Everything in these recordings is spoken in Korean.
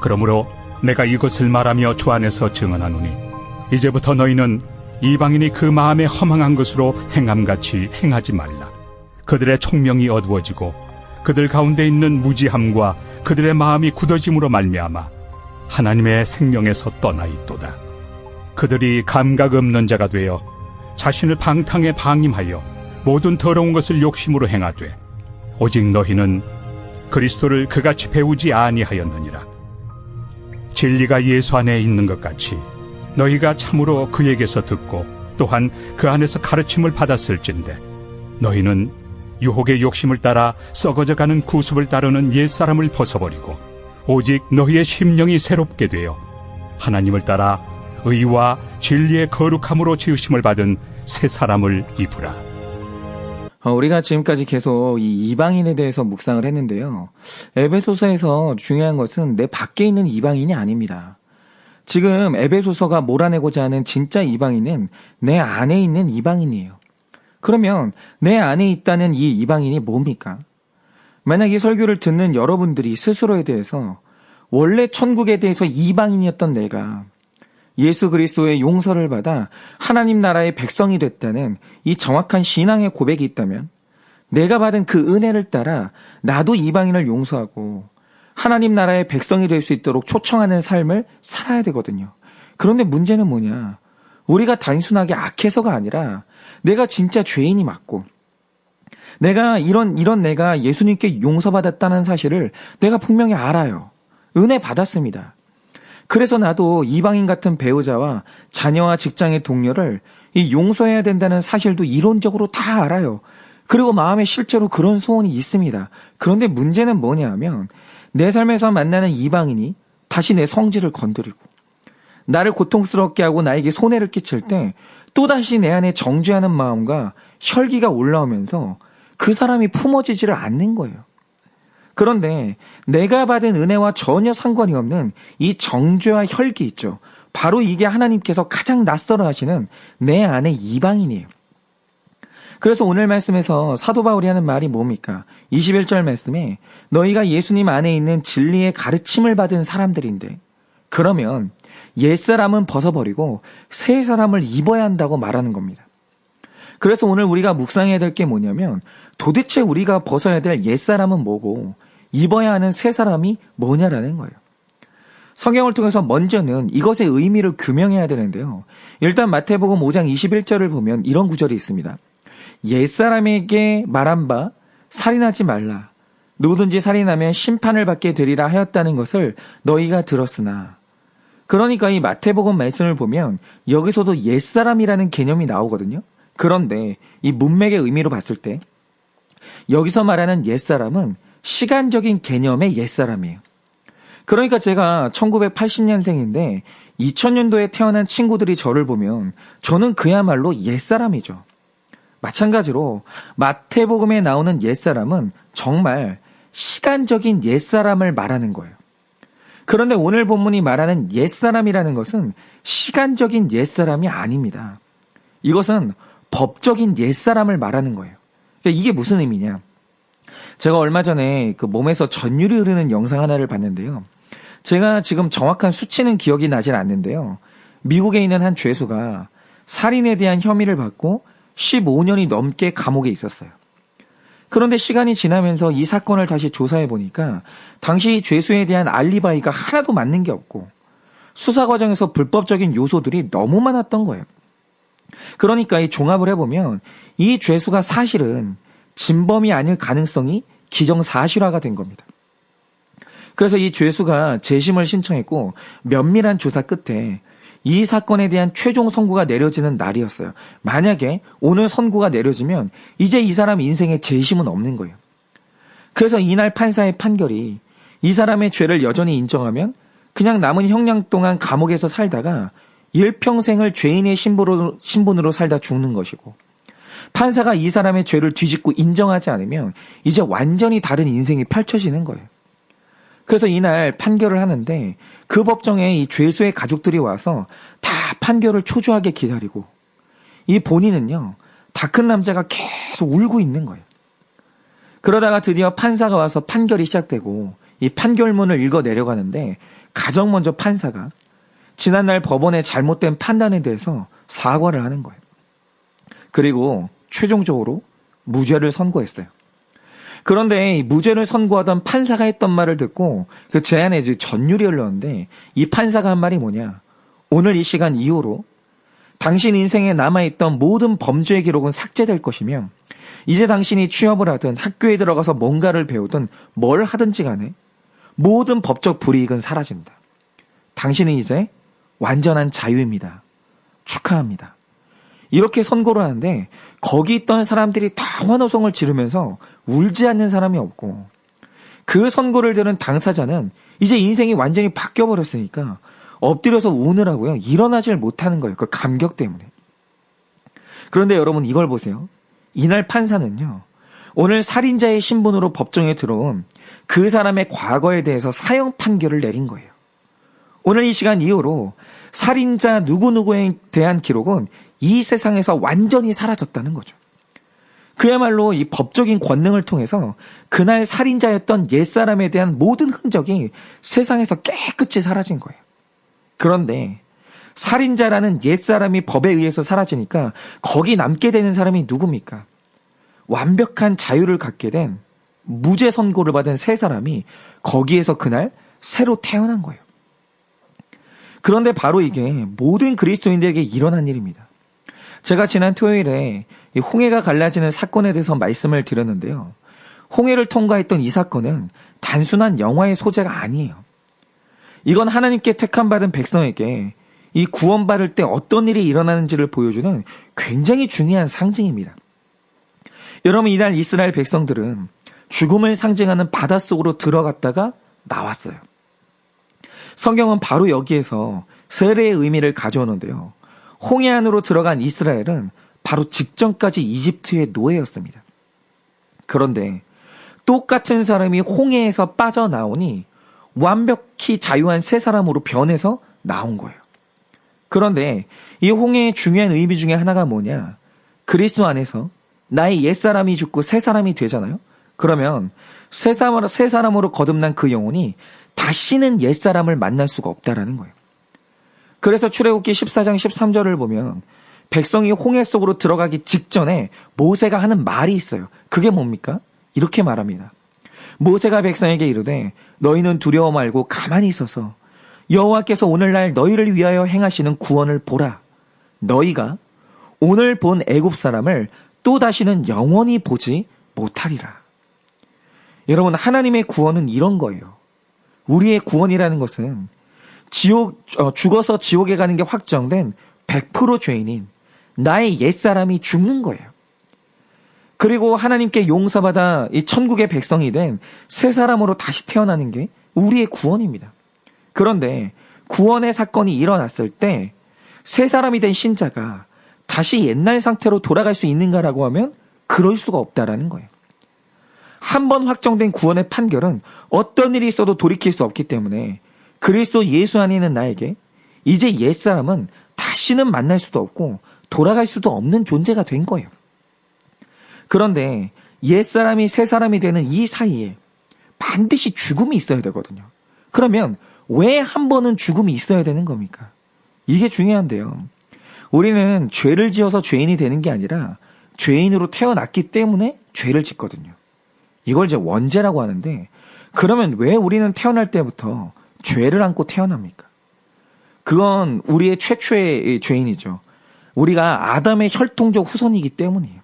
그러므로 내가 이것을 말하며 주 안에서 증언하노니 이제부터 너희는 이방인이 그 마음에 허망한 것으로 행함같이 행하지 말라. 그들의 총명이 어두워지고 그들 가운데 있는 무지함과 그들의 마음이 굳어짐으로 말미암아 하나님의 생명에서 떠나 있도다. 그들이 감각 없는 자가 되어 자신을 방탕에 방임하여 모든 더러운 것을 욕심으로 행하되 오직 너희는 그리스도를 그같이 배우지 아니하였느니라. 진리가 예수 안에 있는 것 같이 너희가 참으로 그에게서 듣고 또한 그 안에서 가르침을 받았을진데 너희는 유혹의 욕심을 따라 썩어져가는 구습을 따르는 옛사람을 벗어버리고 오직 너희의 심령이 새롭게 되어 하나님을 따라 의와 진리의 거룩함으로 지으심을 받은 새 사람을 입으라. 우리가 지금까지 계속 이 이방인에 대해서 묵상을 했는데요. 에베소서에서 중요한 것은 내 밖에 있는 이방인이 아닙니다. 지금 에베소서가 몰아내고자 하는 진짜 이방인은 내 안에 있는 이방인이에요. 그러면 내 안에 있다는 이 이방인이 뭡니까? 만약 이 설교를 듣는 여러분들이 스스로에 대해서 원래 천국에 대해서 이방인이었던 내가 예수 그리스도의 용서를 받아 하나님 나라의 백성이 됐다는 이 정확한 신앙의 고백이 있다면 내가 받은 그 은혜를 따라 나도 이방인을 용서하고 하나님 나라의 백성이 될 수 있도록 초청하는 삶을 살아야 되거든요. 그런데 문제는 뭐냐? 우리가 단순하게 악해서가 아니라 내가 진짜 죄인이 맞고 내가 이런 내가 예수님께 용서받았다는 사실을 내가 분명히 알아요. 은혜 받았습니다. 그래서 나도 이방인 같은 배우자와 자녀와 직장의 동료를 이 용서해야 된다는 사실도 이론적으로 다 알아요. 그리고 마음에 실제로 그런 소원이 있습니다. 그런데 문제는 뭐냐 하면 내 삶에서 만나는 이방인이 다시 내 성질을 건드리고 나를 고통스럽게 하고 나에게 손해를 끼칠 때 또다시 내 안에 정죄하는 마음과 혈기가 올라오면서 그 사람이 품어지지를 않는 거예요. 그런데 내가 받은 은혜와 전혀 상관이 없는 이 정죄와 혈기 있죠. 바로 이게 하나님께서 가장 낯설어 하시는 내 안의 이방인이에요. 그래서 오늘 말씀에서 사도 바울이 하는 말이 뭡니까? 21절 말씀에 너희가 예수님 안에 있는 진리의 가르침을 받은 사람들인데 그러면 옛사람은 벗어버리고 새 사람을 입어야 한다고 말하는 겁니다. 그래서 오늘 우리가 묵상해야 될 게 뭐냐면 도대체 우리가 벗어야 될 옛사람은 뭐고 입어야 하는 새 사람이 뭐냐라는 거예요. 성경을 통해서 먼저는 이것의 의미를 규명해야 되는데요. 일단 마태복음 5장 21절을 보면 이런 구절이 있습니다. 옛사람에게 말한 바 살인하지 말라. 누구든지 살인하면 심판을 받게 되리라 하였다는 것을 너희가 들었으나. 그러니까 이 마태복음 말씀을 보면 여기서도 옛사람이라는 개념이 나오거든요. 그런데 이 문맥의 의미로 봤을 때 여기서 말하는 옛사람은 시간적인 개념의 옛사람이에요. 그러니까 제가 1980년생인데 2000년도에 태어난 친구들이 저를 보면 저는 그야말로 옛사람이죠. 마찬가지로 마태복음에 나오는 옛사람은 정말 시간적인 옛사람을 말하는 거예요. 그런데 오늘 본문이 말하는 옛사람이라는 것은 시간적인 옛사람이 아닙니다. 이것은 법적인 옛사람을 말하는 거예요. 그러니까 이게 무슨 의미냐? 제가 얼마 전에 그 몸에서 전율이 흐르는 영상 하나를 봤는데요. 제가 지금 정확한 수치는 기억이 나질 않는데요. 미국에 있는 한 죄수가 살인에 대한 혐의를 받고 15년이 넘게 감옥에 있었어요. 그런데 시간이 지나면서 이 사건을 다시 조사해 보니까 당시 죄수에 대한 알리바이가 하나도 맞는 게 없고 수사 과정에서 불법적인 요소들이 너무 많았던 거예요. 그러니까 이 종합을 해보면 이 죄수가 사실은 진범이 아닐 가능성이 기정사실화가 된 겁니다. 그래서 이 죄수가 재심을 신청했고 면밀한 조사 끝에 이 사건에 대한 최종 선고가 내려지는 날이었어요. 만약에 오늘 선고가 내려지면 이제 이 사람 인생에 재심은 없는 거예요. 그래서 이날 판사의 판결이 이 사람의 죄를 여전히 인정하면 그냥 남은 형량 동안 감옥에서 살다가 일평생을 죄인의 신분으로 살다 죽는 것이고 판사가 이 사람의 죄를 뒤집고 인정하지 않으면 이제 완전히 다른 인생이 펼쳐지는 거예요. 그래서 이날 판결을 하는데 그 법정에 이 죄수의 가족들이 와서 다 판결을 초조하게 기다리고 이 본인은요 다 큰 남자가 계속 울고 있는 거예요. 그러다가 드디어 판사가 와서 판결이 시작되고 이 판결문을 읽어 내려가는데 가장 먼저 판사가 지난날 법원의 잘못된 판단에 대해서 사과를 하는 거예요. 그리고 최종적으로 무죄를 선고했어요. 그런데 이 무죄를 선고하던 판사가 했던 말을 듣고 그 제안에 이제 전율이 흘렀는데 이 판사가 한 말이 뭐냐. 오늘 이 시간 이후로 당신 인생에 남아있던 모든 범죄의 기록은 삭제될 것이며 이제 당신이 취업을 하든 학교에 들어가서 뭔가를 배우든 뭘 하든지 간에 모든 법적 불이익은 사라집니다. 당신은 이제 완전한 자유입니다. 축하합니다. 이렇게 선고를 하는데 거기 있던 사람들이 다 환호성을 지르면서 울지 않는 사람이 없고 그 선고를 들은 당사자는 이제 인생이 완전히 바뀌어버렸으니까 엎드려서 우느라고요. 일어나질 못하는 거예요. 그 감격 때문에. 그런데 여러분 이걸 보세요. 이날 판사는요. 오늘 살인자의 신분으로 법정에 들어온 그 사람의 과거에 대해서 사형 판결을 내린 거예요. 오늘 이 시간 이후로 살인자 누구누구에 대한 기록은 이 세상에서 완전히 사라졌다는 거죠. 그야말로 이 법적인 권능을 통해서 그날 살인자였던 옛사람에 대한 모든 흔적이 세상에서 깨끗이 사라진 거예요. 그런데 살인자라는 옛사람이 법에 의해서 사라지니까 거기 남게 되는 사람이 누굽니까? 완벽한 자유를 갖게 된 무죄 선고를 받은 세 사람이 거기에서 그날 새로 태어난 거예요. 그런데 바로 이게 모든 그리스도인들에게 일어난 일입니다. 제가 지난 토요일에 이 홍해가 갈라지는 사건에 대해서 말씀을 드렸는데요. 홍해를 통과했던 이 사건은 단순한 영화의 소재가 아니에요. 이건 하나님께 택함받은 백성에게 이 구원받을 때 어떤 일이 일어나는지를 보여주는 굉장히 중요한 상징입니다. 여러분 이날 이스라엘 백성들은 죽음을 상징하는 바닷속으로 들어갔다가 나왔어요. 성경은 바로 여기에서 세례의 의미를 가져오는데요. 홍해 안으로 들어간 이스라엘은 바로 직전까지 이집트의 노예였습니다. 그런데 똑같은 사람이 홍해에서 빠져나오니 완벽히 자유한 새 사람으로 변해서 나온 거예요. 그런데 이 홍해의 중요한 의미 중에 하나가 뭐냐? 그리스도 안에서 나의 옛사람이 죽고 새 사람이 되잖아요. 그러면 새 사람으로 거듭난 그 영혼이 다시는 옛사람을 만날 수가 없다라는 거예요. 그래서 출애굽기 14장 13절을 보면 백성이 홍해 속으로 들어가기 직전에 모세가 하는 말이 있어요. 그게 뭡니까? 이렇게 말합니다. 모세가 백성에게 이르되 너희는 두려워 말고 가만히 있어서 여호와께서 오늘날 너희를 위하여 행하시는 구원을 보라. 너희가 오늘 본 애굽 사람을 또 다시는 영원히 보지 못하리라. 여러분 하나님의 구원은 이런 거예요. 우리의 구원이라는 것은 죽어서 지옥에 가는 게 확정된 100% 죄인인 나의 옛사람이 죽는 거예요. 그리고 하나님께 용서받아 이 천국의 백성이 된 새 사람으로 다시 태어나는 게 우리의 구원입니다. 그런데 구원의 사건이 일어났을 때 새 사람이 된 신자가 다시 옛날 상태로 돌아갈 수 있는가라고 하면 그럴 수가 없다라는 거예요. 한 번 확정된 구원의 판결은 어떤 일이 있어도 돌이킬 수 없기 때문에 그리스도 예수 안에 있는 나에게 이제 옛사람은 다시는 만날 수도 없고 돌아갈 수도 없는 존재가 된 거예요. 그런데 옛사람이 새사람이 되는 이 사이에 반드시 죽음이 있어야 되거든요. 그러면 왜 한 번은 죽음이 있어야 되는 겁니까? 이게 중요한데요. 우리는 죄를 지어서 죄인이 되는 게 아니라 죄인으로 태어났기 때문에 죄를 짓거든요. 이걸 이제 원죄라고 하는데 그러면 왜 우리는 태어날 때부터 죄를 안고 태어납니까? 그건 우리의 최초의 죄인이죠. 우리가 아담의 혈통적 후손이기 때문이에요.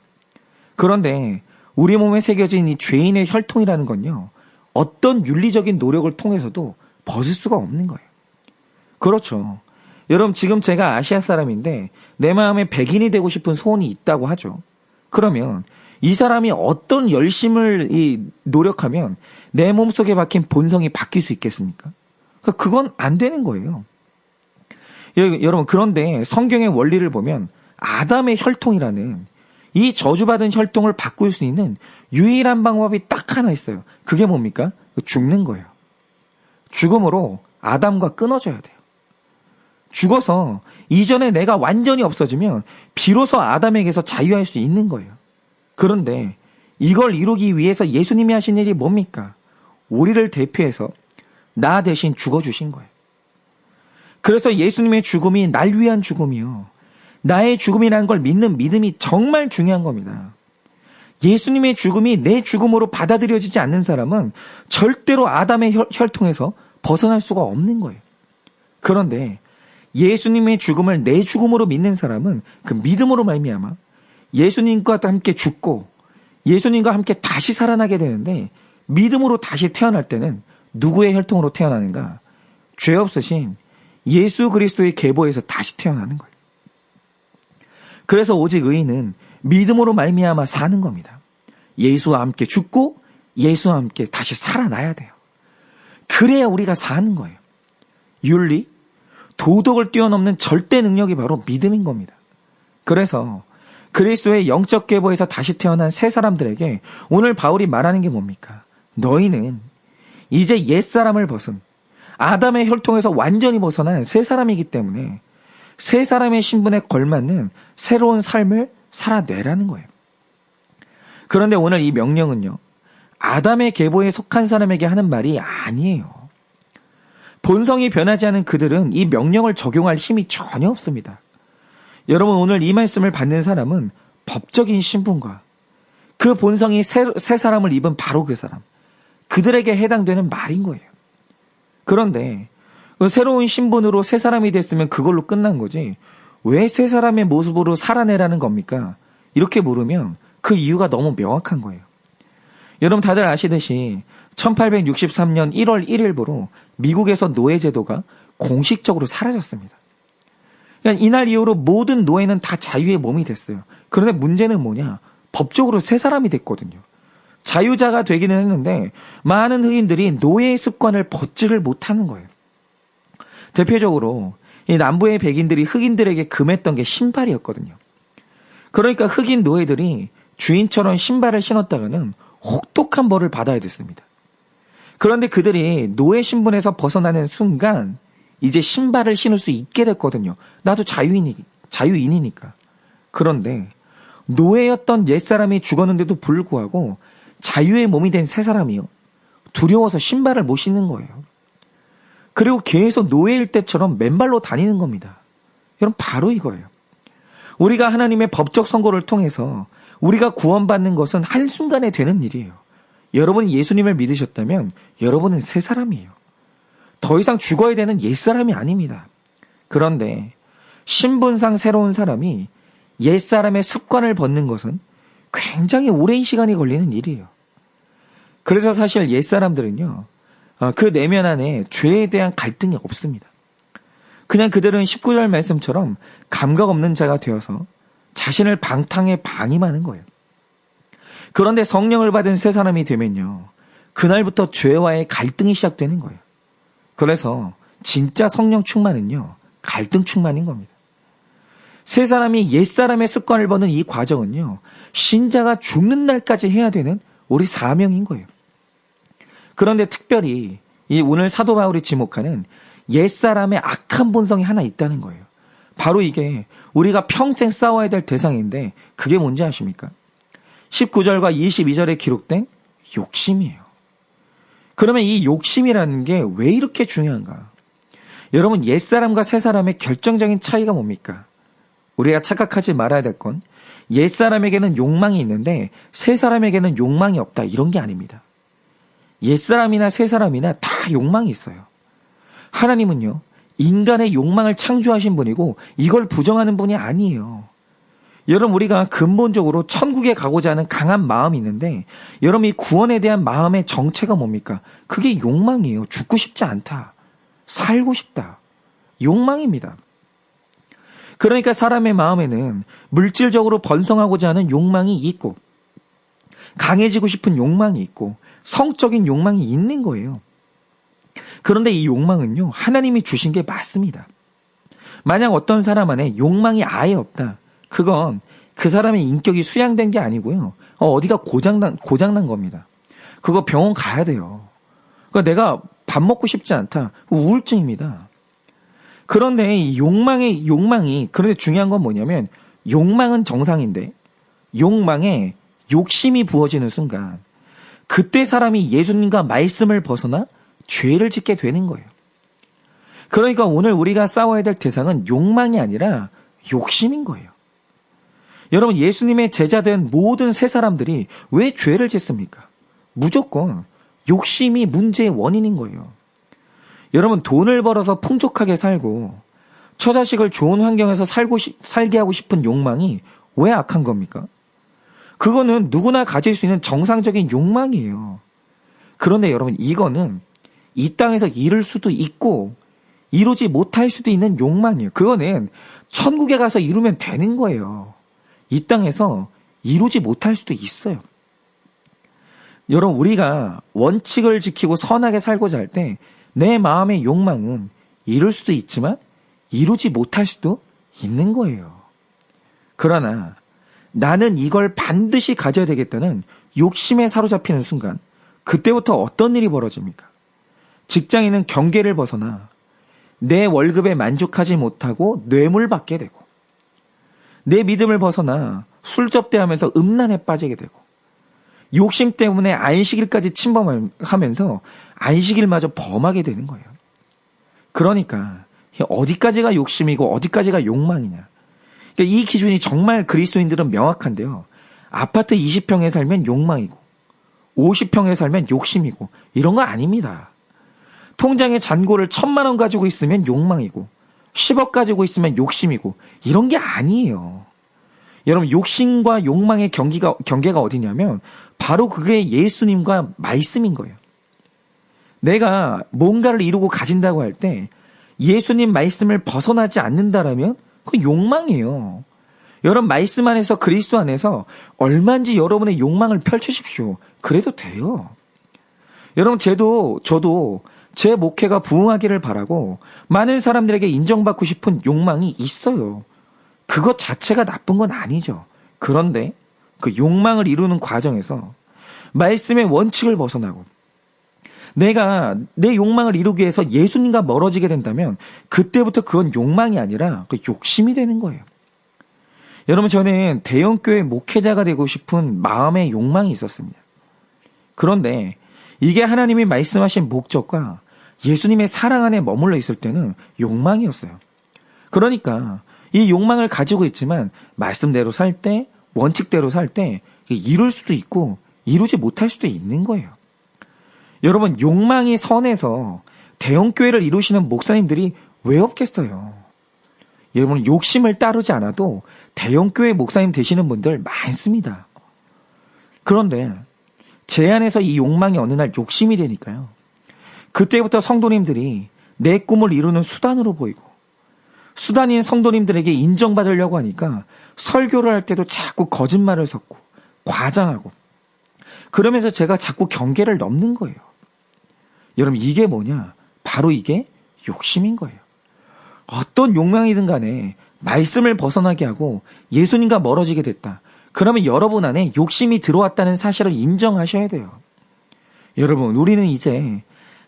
그런데 우리 몸에 새겨진 이 죄인의 혈통이라는 건요. 어떤 윤리적인 노력을 통해서도 벗을 수가 없는 거예요. 그렇죠. 여러분 지금 제가 아시아 사람인데 내 마음에 백인이 되고 싶은 소원이 있다고 하죠. 그러면 이 사람이 어떤 열심을 노력하면 내 몸속에 박힌 본성이 바뀔 수 있겠습니까? 그건 안 되는 거예요. 여러분 그런데 성경의 원리를 보면 아담의 혈통이라는 이 저주받은 혈통을 바꿀 수 있는 유일한 방법이 딱 하나 있어요. 그게 뭡니까? 죽는 거예요. 죽음으로 아담과 끊어져야 돼요. 죽어서 이전에 내가 완전히 없어지면 비로소 아담에게서 자유할 수 있는 거예요. 그런데 이걸 이루기 위해서 예수님이 하신 일이 뭡니까? 우리를 대표해서 나 대신 죽어주신 거예요. 그래서 예수님의 죽음이 날 위한 죽음이요. 나의 죽음이라는 걸 믿는 믿음이 정말 중요한 겁니다. 예수님의 죽음이 내 죽음으로 받아들여지지 않는 사람은 절대로 아담의 혈통에서 벗어날 수가 없는 거예요. 그런데 예수님의 죽음을 내 죽음으로 믿는 사람은 그 믿음으로 말미암아 예수님과 함께 죽고 예수님과 함께 다시 살아나게 되는데, 믿음으로 다시 태어날 때는 누구의 혈통으로 태어나는가? 죄 없으신 예수 그리스도의 계보에서 다시 태어나는 거예요. 그래서 오직 의인은 믿음으로 말미암아 사는 겁니다. 예수와 함께 죽고 예수와 함께 다시 살아나야 돼요. 그래야 우리가 사는 거예요. 윤리, 도덕을 뛰어넘는 절대 능력이 바로 믿음인 겁니다. 그래서 그리스도의 영적 계보에서 다시 태어난 새 사람들에게 오늘 바울이 말하는 게 뭡니까? 너희는 이제 옛사람을 벗은 아담의 혈통에서 완전히 벗어난 새 사람이기 때문에 새 사람의 신분에 걸맞는 새로운 삶을 살아내라는 거예요. 그런데 오늘 이 명령은요, 아담의 계보에 속한 사람에게 하는 말이 아니에요. 본성이 변하지 않은 그들은 이 명령을 적용할 힘이 전혀 없습니다. 여러분, 오늘 이 말씀을 받는 사람은 법적인 신분과 그 본성이 새 사람을 입은 바로 그 사람, 그들에게 해당되는 말인 거예요. 그런데 그 새로운 신분으로 새 사람이 됐으면 그걸로 끝난 거지, 왜 새 사람의 모습으로 살아내라는 겁니까? 이렇게 물으면 그 이유가 너무 명확한 거예요. 여러분 다들 아시듯이 1863년 1월 1일부로 미국에서 노예제도가 공식적으로 사라졌습니다. 그러니까 이날 이후로 모든 노예는 다 자유의 몸이 됐어요. 그런데 문제는 뭐냐? 법적으로 새 사람이 됐거든요. 자유자가 되기는 했는데 많은 흑인들이 노예의 습관을 벗지를 못하는 거예요. 대표적으로 이 남부의 백인들이 흑인들에게 금했던 게 신발이었거든요. 그러니까 흑인 노예들이 주인처럼 신발을 신었다가는 혹독한 벌을 받아야 됐습니다. 그런데 그들이 노예 신분에서 벗어나는 순간 이제 신발을 신을 수 있게 됐거든요. 나도 자유인이니까. 그런데 노예였던 옛사람이 죽었는데도 불구하고 자유의 몸이 된 새 사람이요, 두려워서 신발을 못 신는 거예요. 그리고 계속 노예일 때처럼 맨발로 다니는 겁니다. 여러분, 바로 이거예요. 우리가 하나님의 법적 선고를 통해서 우리가 구원받는 것은 한순간에 되는 일이에요. 여러분이 예수님을 믿으셨다면 여러분은 새 사람이에요. 더 이상 죽어야 되는 옛사람이 아닙니다. 그런데 신분상 새로운 사람이 옛사람의 습관을 벗는 것은 굉장히 오랜 시간이 걸리는 일이에요. 그래서 사실 옛사람들은요, 그 내면 안에 죄에 대한 갈등이 없습니다. 그냥 그들은 19절 말씀처럼 감각 없는 자가 되어서 자신을 방탕에 방임하는 거예요. 그런데 성령을 받은 새 사람이 되면요, 그날부터 죄와의 갈등이 시작되는 거예요. 그래서 진짜 성령 충만은요, 갈등 충만인 겁니다. 새 사람이 옛 사람의 습관을 버는 이 과정은요, 신자가 죽는 날까지 해야 되는 우리 사명인 거예요. 그런데 특별히 이 오늘 사도 바울이 지목하는 옛 사람의 악한 본성이 하나 있다는 거예요. 바로 이게 우리가 평생 싸워야 될 대상인데 그게 뭔지 아십니까? 19절과 22절에 기록된 욕심이에요. 그러면 이 욕심이라는 게 왜 이렇게 중요한가? 여러분, 옛사람과 새사람의 결정적인 차이가 뭡니까? 우리가 착각하지 말아야 될 건 옛사람에게는 욕망이 있는데 새사람에게는 욕망이 없다, 이런 게 아닙니다. 옛사람이나 새사람이나 다 욕망이 있어요. 하나님은요, 인간의 욕망을 창조하신 분이고 이걸 부정하는 분이 아니에요. 여러분, 우리가 근본적으로 천국에 가고자 하는 강한 마음이 있는데, 여러분 이 구원에 대한 마음의 정체가 뭡니까? 그게 욕망이에요. 죽고 싶지 않다, 살고 싶다, 욕망입니다. 그러니까 사람의 마음에는 물질적으로 번성하고자 하는 욕망이 있고, 강해지고 싶은 욕망이 있고, 성적인 욕망이 있는 거예요. 그런데 이 욕망은요, 하나님이 주신 게 맞습니다. 만약 어떤 사람 안에 욕망이 아예 없다, 그건 그 사람의 인격이 수양된 게 아니고요, 어디가 고장난 겁니다. 그거 병원 가야 돼요. 그러니까 내가 밥 먹고 싶지 않다, 우울증입니다. 그런데 이 욕망이, 그런데 중요한 건 뭐냐면, 욕망은 정상인데 욕망에 욕심이 부어지는 순간, 그때 사람이 예수님과 말씀을 벗어나 죄를 짓게 되는 거예요. 그러니까 오늘 우리가 싸워야 될 대상은 욕망이 아니라 욕심인 거예요. 여러분, 예수님의 제자된 모든 새 사람들이 왜 죄를 짓습니까? 무조건 욕심이 문제의 원인인 거예요. 여러분, 돈을 벌어서 풍족하게 살고 처자식을 좋은 환경에서 살게 하고 싶은 욕망이 왜 악한 겁니까? 그거는 누구나 가질 수 있는 정상적인 욕망이에요. 그런데 여러분, 이거는 이 땅에서 이룰 수도 있고 이루지 못할 수도 있는 욕망이에요. 그거는 천국에 가서 이루면 되는 거예요. 이 땅에서 이루지 못할 수도 있어요. 여러분, 우리가 원칙을 지키고 선하게 살고자 할 때 내 마음의 욕망은 이룰 수도 있지만 이루지 못할 수도 있는 거예요. 그러나 나는 이걸 반드시 가져야 되겠다는 욕심에 사로잡히는 순간, 그때부터 어떤 일이 벌어집니까? 직장인은 경계를 벗어나 내 월급에 만족하지 못하고 뇌물받게 되고, 내 믿음을 벗어나 술접대하면서 음란에 빠지게 되고, 욕심 때문에 안식일까지 침범하면서 안식일마저 범하게 되는 거예요. 그러니까 어디까지가 욕심이고 어디까지가 욕망이냐. 그러니까 이 기준이 정말 그리스도인들은 명확한데요. 아파트 20평에 살면 욕망이고 50평에 살면 욕심이고 이런 거 아닙니다. 통장에 잔고를 1,000만 원 가지고 있으면 욕망이고 10억 가지고 있으면 욕심이고 이런 게 아니에요. 여러분, 욕심과 욕망의 경계가 어디냐면 바로 그게 예수님과 말씀인 거예요. 내가 뭔가를 이루고 가진다고 할 때 예수님 말씀을 벗어나지 않는다라면 그 욕망이에요. 여러분, 말씀 안에서, 그리스도 안에서 얼마인지 여러분의 욕망을 펼치십시오. 그래도 돼요. 여러분, 저도 제 목회가 부흥하기를 바라고 많은 사람들에게 인정받고 싶은 욕망이 있어요. 그것 자체가 나쁜 건 아니죠. 그런데 그 욕망을 이루는 과정에서 말씀의 원칙을 벗어나고 내가 내 욕망을 이루기 위해서 예수님과 멀어지게 된다면 그때부터 그건 욕망이 아니라 그 욕심이 되는 거예요. 여러분, 저는 대형교회 목회자가 되고 싶은 마음의 욕망이 있었습니다. 그런데 이게 하나님이 말씀하신 목적과 예수님의 사랑 안에 머물러 있을 때는 욕망이었어요. 그러니까 이 욕망을 가지고 있지만 말씀대로 살 때, 원칙대로 살 때 이룰 수도 있고 이루지 못할 수도 있는 거예요. 여러분, 욕망이 선해서 대형교회를 이루시는 목사님들이 왜 없겠어요? 여러분, 욕심을 따르지 않아도 대형교회 목사님 되시는 분들 많습니다. 그런데 제 안에서 이 욕망이 어느 날 욕심이 되니까요. 그때부터 성도님들이 내 꿈을 이루는 수단으로 보이고 수단인 성도님들에게 인정받으려고 하니까 설교를 할 때도 자꾸 거짓말을 섞고 과장하고 그러면서 제가 자꾸 경계를 넘는 거예요. 여러분, 이게 뭐냐? 바로 이게 욕심인 거예요. 어떤 욕망이든 간에 말씀을 벗어나게 하고 예수님과 멀어지게 됐다. 그러면 여러분 안에 욕심이 들어왔다는 사실을 인정하셔야 돼요. 여러분, 우리는 이제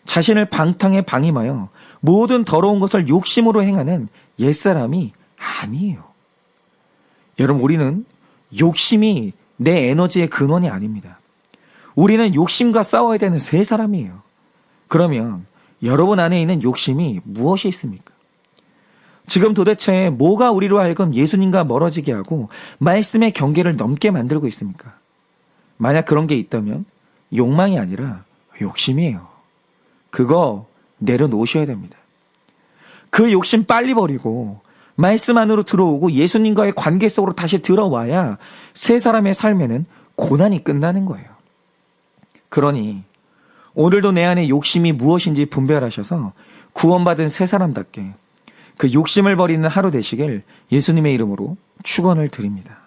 자신을 방탕에 방임하여 모든 더러운 것을 욕심으로 행하는 옛사람이 아니에요. 여러분, 우리는 욕심이 내 에너지의 근원이 아닙니다. 우리는 욕심과 싸워야 되는 새 사람이에요. 그러면 여러분 안에 있는 욕심이 무엇이 있습니까? 지금 도대체 뭐가 우리로 하여금 예수님과 멀어지게 하고 말씀의 경계를 넘게 만들고 있습니까? 만약 그런 게 있다면 욕망이 아니라 욕심이에요. 그거 내려놓으셔야 됩니다. 그 욕심 빨리 버리고 말씀 안으로 들어오고 예수님과의 관계 속으로 다시 들어와야 새 사람의 삶에는 고난이 끝나는 거예요. 그러니 오늘도 내 안에 욕심이 무엇인지 분별하셔서 구원받은 새 사람답게 그 욕심을 버리는 하루 되시길 예수님의 이름으로 축원을 드립니다.